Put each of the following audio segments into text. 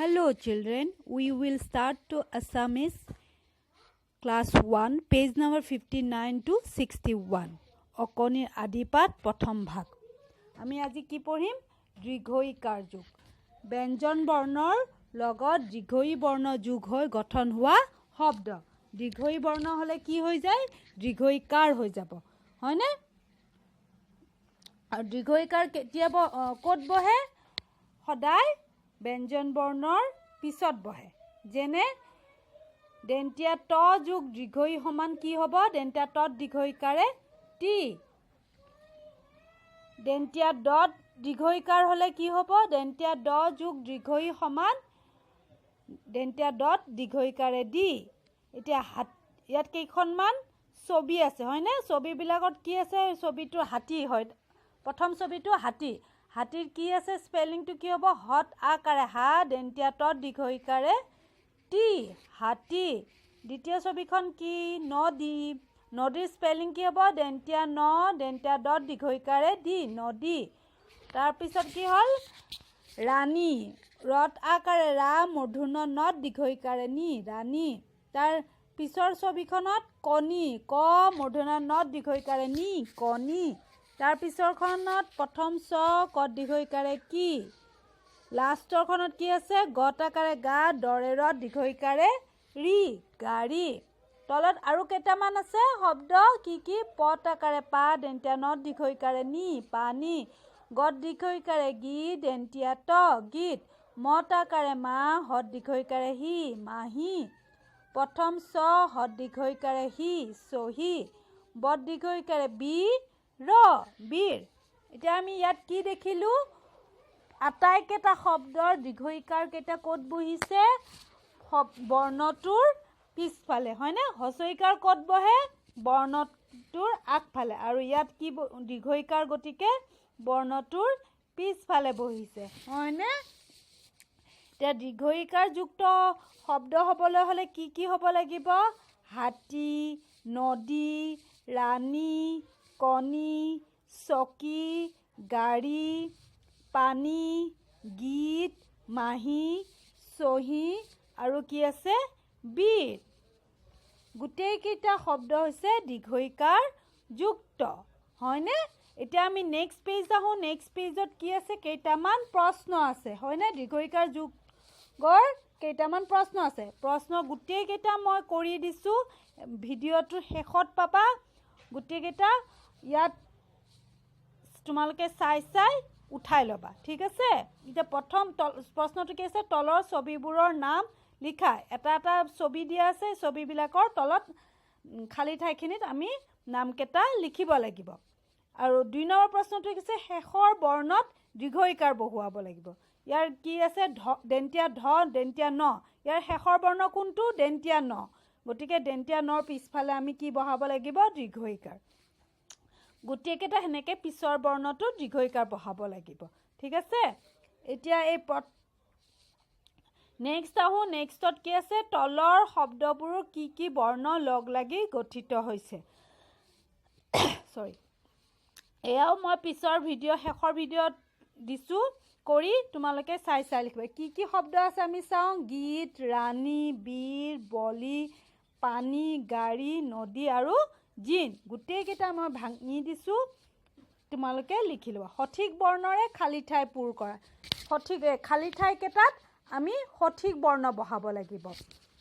Hello children, we will start to Assamese class 1 page number 59 to 61 Okonir Adipat Prothom Bhag. Ami aji ki porhim Drighoi Ikar Jug. Benjon Bornor logot Drighoi Borno Jug hoi gothon hua hobdo. Drighoi Borno hole ki hoi jay? Drighoi Ikar hoi jabo. Hoine? Ar Drighoi Ikar ketiabo kot bohe? Hodai Benjon Bornor pisot bohe. Jene dentia to jug Drighoi homan ki hobo? Dentia tot Drighoi Ikare ti. Dentia dot Drighoi Ikar hole ki hobo? Dentia do jug Drighoi homan dentia dot Drighoi Ikare di. Etia yat kekhonman sobi ase hoine? Sobi bilagot ki ase? Sobi to hati hoy. Prothom sobi to hati. Hatir ki ase spelling to ki hobo? Hot akare ha dentia tot Drighoi Ikare ti. Hati. Ditiyo sobikhon ki nodi. Nodir spelling ki hobo? Dentia no dentia dot Drighoi Ikare di. Nodi. Tar pisot ki hol? Rani. Rot akare ra mudhuno not Drighoi Ikare ni. Rani. Tar pisor sobikhonot koni. Ko mudhuno not Drighoi Ikare ni. Koni. Tar pisor khonot prothom so kot Drighoi Ikare ki. Lastor khonot ki ase? Got akare ga dore rot Drighoi Ikare ri. Gari. Tolot aru ketaman ase hobdo ki pot akare pa dentia not Drighoi Ikare ni. Pani. Got Drighoi Ikare gi dentia to. Git. Mot akare ma hot Drighoi Ikare hi. Mahi. Prothom so hot Drighoi Ikare hi. Sohi. Bot Drighoi Ikare bi. Ro. Bir. Eta ami yat ki dekhilu? Atai keta hobdor Drighoi Ikar keta kot bohise? Bornotur pisphale hoine? Hosoi Ikar kot bohe? Bornotur agphale. Aru yat ki Drighoi Ikar gotike bornotur pisphale bohise. Hoine? Te Drighoi Ikar jukto hobdo hobole hole ki hobo lagibo? Hati, nodi, rani, koni, soki, gari, pani, git, mahi, sohi, aru ki ase? Bir. Gutei keita hobdo hoise Drighoi Ikar jukto. Hoine? Eta ami next page ahu. Next page ot ki ase? Keitaman proshno ase. Hoine? Drighoi Ikar jugor keitaman proshno ase. Proshno gutei keita moi kori disu. Video tu hekhot papa. Gutei keita ইয়াত তোমালোকে চাই উঠাই লবা ঠিক আছে এটা প্ৰথম প্ৰশ্নটো কি আছে তলৰ ছবিবোৰৰ নাম লিখা এটা এটা ছবি দিয়া আছে ছবি বিলাকৰ তলত খালি ঠাইখিনিত আমি নাম কেটা লিখিব লাগিব আৰু দুই নম্বৰ প্ৰশ্নটো কি আছে শেষৰ বৰ্ণত Drighoi Ikar বহুৱাব লাগিব ইয়াৰ কি আছে দেন্তিয়া ধ দেন্তিয়া ন ইয়াৰ শেষৰ বৰ্ণ কোনটো দেন্তিয়া ন গটিকে দেন্তিয়া নৰ পিছফালে আমি কি বহাব লাগিব Drighoi Ikar গুটি কেটা হেনেকে পিছৰ বৰ্ণটো Drighoi Ikar বহাব লাগিব ঠিক আছে এতিয়া এই নেক্সট আহো নেক্সটত কি আছে তলৰ শব্দবোৰ কি বৰ্ণ লগ লাগি গঠিত হৈছে সৰি এয়াও মই পিছৰ ভিডিও শেষৰ ভিডিওত দিছো কৰি তোমালোকে চাই লিখিবা কি শব্দ আছে আমি চাও গীত ৰাণী বীৰ বলি পানী গাড়ী নদী আৰু জিন গুটেই কেটা মই ভাঙি দিছো তোমালোকে লিখি লবা সঠিক বৰ্ণৰে খালি ঠাই পূৰ কৰা সঠিক খালি ঠাই কেটাত আমি সঠিক বৰ্ণ বহাব লাগিব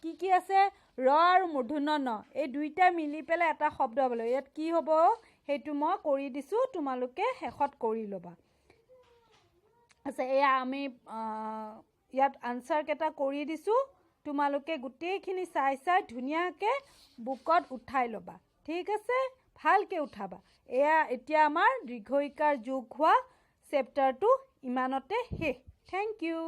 কি আছে ৰ আৰু মূৰ্ধন্য ন এই দুইটা মিলি পেলে এটা শব্দ হ'ব ইয়াত কি হ'ব হেতু মই কৰি দিছো তোমালোকে শেষত কৰি লবা আছে এয়া আমি ইয়াত আনসাৰ কেটা কৰি দিছো তোমালোকে গুটেইখিনি চাই ধুনিয়াকে বুকত উঠাই লবা ঠিক আছে ভালকে উঠাবা এয়া এতিয়া আমাৰ Drighoi Ikar যোগ হোৱা চেপ্টাৰটো ইমানতে হে থ্যাংক ইউ